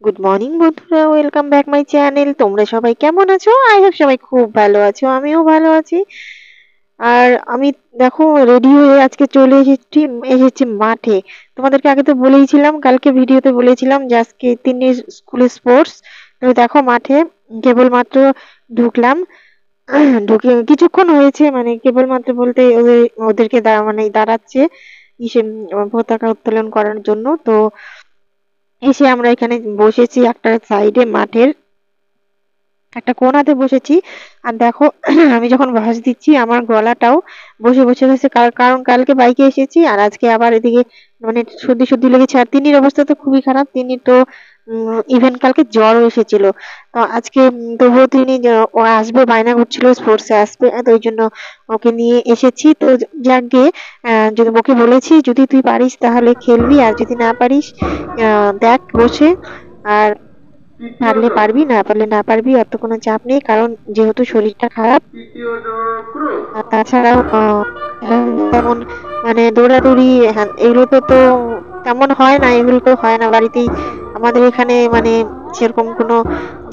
Good morning বন্ধুরা, welcome back my channel. তোমরা সবাই কেমন আছো? আই হোপ সবাই খুব ভালো আছো, আমিও ভালো আছি। আর আমি দেখো রেডি হয়ে আজকে চলে এসেছি মাঠে। তোমাদেরকে আগে তো বলেইছিলাম, কালকে ভিডিওতে বলেছিলাম যে আজকে স্কুলে স্পোর্টস। তো দেখো মাঠে কেবলমাত্র ঢুকলাম। ঢুকে কিছুক্ষণ হয়েছে, মানে কেবলমাত্র বলতে ওদেরকে মানে দাঁড়াচ্ছে ইসে পতাকা উত্তোলন করার জন্য। তো এসে আমরা এখানে বসেছি একটা সাইডে, মাঠের একটা কোনাতে বসেছি। আর দেখো আমি যখন ভয়েস দিচ্ছি আমার গলাটাও বসে বসে গেছে, কারণ কালকে বাইকে এসেছি আর আজকে আবার এদিকে মানে সর্দি সর্দি লেগেছে। আর তিন্নির অবস্থা তো খুবই খারাপ, তিনি তো ইভেন কালকে জ্বরও এসেছিল। তো আজকে তবুও ও আসবে বায়না করছিল, স্পোর্টসে আসবে, তো ওই জন্য ওকে নিয়ে এসেছি। তো যাকে যদি ওকে বলেছি যদি তুই পারিস তাহলে খেলবি, আর যদি না পারিস দেখ বসে। আর পারলে পারবি, না পারলে না পারবি, অত কোনো চাপ নেই, কারণ যেহেতু শরীরটা খারাপ। আর তাছাড়াও তেমন মানে দৌড়াদৌড়ি এগুলো তো তেমন হয় না, এগুলো তো হয় না বাড়িতেই। আমাদের এখানে মানে সেরকম কোনো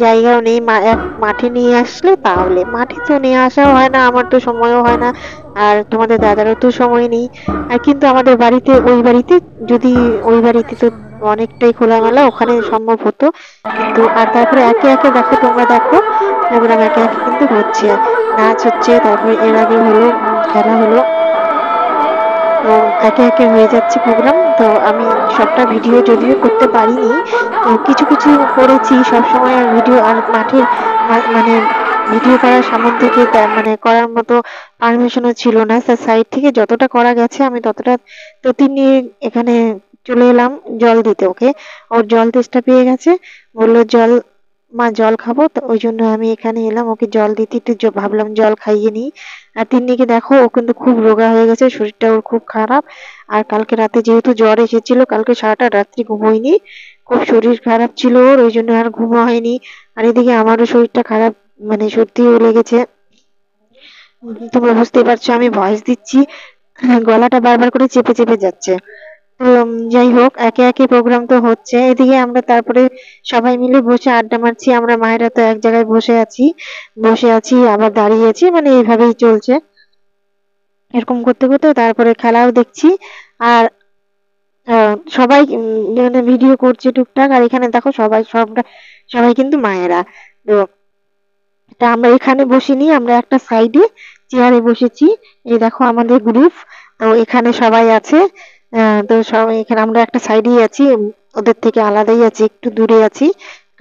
জায়গাও নেই, এক মাঠে নিয়ে আসলে তাহলে, মাঠে তো নিয়ে আসাও হয় না, আমার তো সময়ও হয় না, আর তোমাদের দাদারও তো সময় নেই। আর কিন্তু আমাদের বাড়িতে যদি ওই বাড়িতে তো অনেকটাই খোলামেলা, ওখানে সম্ভব হতো। কিন্তু আর তারপরে একে একে দেখো, তোমরা দেখো প্রোগ্রাম একে একে কিন্তু হচ্ছে, নাচ হচ্ছে, তারপরে এর আগে হলো খেলা হলো। তো একে একে হয়ে যাচ্ছে প্রোগ্রাম। তো আমি সবটা ভিডিও যদিও করতে পারিনি, তো কিছু কিছু করেছি। সব সময় আর ভিডিও আর মাঠের মানে ভিডিও করার সামন থেকে মানে করার মতো পারমিশনও ছিল না, তার সাইড থেকে যতটা করা গেছে আমি ততটা। তো তিনি এখানে চলে এলাম জল দিতে ওকে, ওর জল তেষ্টা পেয়ে গেছে, বললো জল মা জল খাবো, তো ওই জন্য আমি এখানে এলাম ওকে জল দিতে। একটু ভাবলাম জল খাইয়ে নিই। আর তিন্নিকে দেখো, ও কিন্তু খুব রোগা হয়ে গেছে, শরীরটা ওর খুব খারাপ। আর কালকে রাতে যেহেতু জ্বর এসেছিল, কালকে সারাটা রাত্রি ঘুমোয়নি, খুব শরীর খারাপ ছিল ওর, ওই জন্য আর ঘুমো হয়নি। আর এদিকে আমারও শরীরটা খারাপ, মানে সর্দিও লেগেছে। তোমরা বুঝতেই পারছো আমি ভয়েস দিচ্ছি, গলাটা বারবার করে চেপে চেপে যাচ্ছে। তো যাই হোক, একে একে প্রোগ্রাম তো হচ্ছে, এদিকে আমরা তারপরে সবাই মিলে বসে আড্ডা মারছি। আমরা মায়েরা তো এক জায়গায় বসে আছি আবার দাঁড়িয়ে আছি, মানে এইভাবেই চলছে। এরকম করতে করতে তারপরে খেলাও দেখছি। আর সবাই মানে ভিডিও করছে টুকটাক। আর এখানে দেখো সবাই কিন্তু মায়েরা। তো তা আমরা এখানে বসিনি, আমরা একটা সাইডে চেয়ারে বসেছি। এই দেখো আমাদের গ্রুপ, তো এখানে সবাই আছে। তো সবাই এখানে আমরা একটা সাইডেই আছি, ওদের থেকে আলাদাই আছি, একটু দূরে আছি,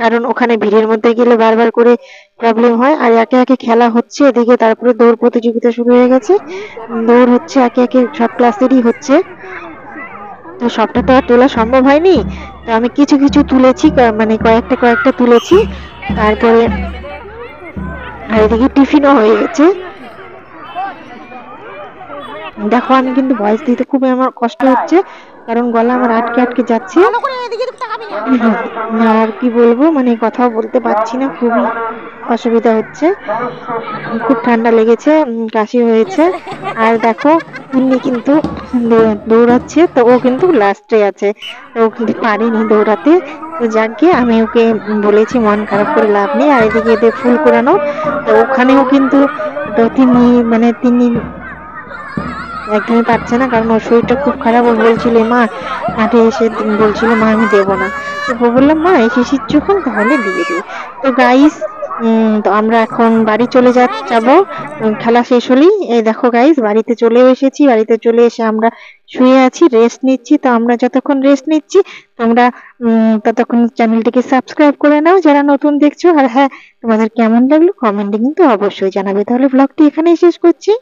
কারণ ওখানে ভিড়ের মধ্যে গেলে বারবার করে প্রবলেম হয়। আর একে একে খেলা হচ্ছে এদিকে, তারপরে দৌড় প্রতিযোগিতা শুরু হয়ে গেছে, দৌড় হচ্ছে একে একে, সব ক্লাসেরই হচ্ছে। তো সবটা তো আর তোলা সম্ভব হয়নি, তো আমি কিছু কিছু তুলেছি, মানে কয়েকটা কয়েকটা তুলেছি। তারপরে আর এদিকে টিফিনও হয়ে গেছে। দেখো আমি কিন্তু ভয়েস দিতে খুবই আমার কষ্ট হচ্ছে, কারণ গলা আমার আটকে আটকে যাচ্ছে। আর কি বলবো, মানে কথাও বলতে পারছি না, খুবই অসুবিধা হচ্ছে, খুব ঠান্ডা লেগেছে, কাশি হয়েছে। আর দেখো তিন্নি কিন্তু দৌড়াচ্ছে, তো ও কিন্তু লাস্টে আছে, তো ও কিন্তু পারেনি দৌড়াতে। তো যাকে আমি ওকে বলেছি মন খারাপ করে লাভ নেই। আর এদিকে এদের ফুল কোরানো, তো ওখানেও কিন্তু তো তিনি একদমই পারছে না, কারণ ওর শরীরটা খুব খারাপ। ও বলছিল মা, মাঠে এসে বলছিল মা আমি দেবো না। তো বললাম মা এসেছিস যখন তাহলে দিয়ে দে। তো গাইস, তো আমরা এখন বাড়ি চলে যাবো খেলা শেষ হলেই। এই দেখো গাইস, বাড়িতে চলেও এসেছি, বাড়িতে চলে এসে আমরা শুয়ে আছি, রেস্ট নিচ্ছি। তো আমরা যতক্ষণ রেস্ট নিচ্ছি, তোমরা ততক্ষণ চ্যানেলটিকে সাবস্ক্রাইব করে নাও যারা নতুন দেখছো। আর হ্যাঁ, তোমাদের কেমন লাগলো কমেন্টে কিন্তু অবশ্যই জানাবে। তাহলে ব্লগটি এখানেই শেষ করছি।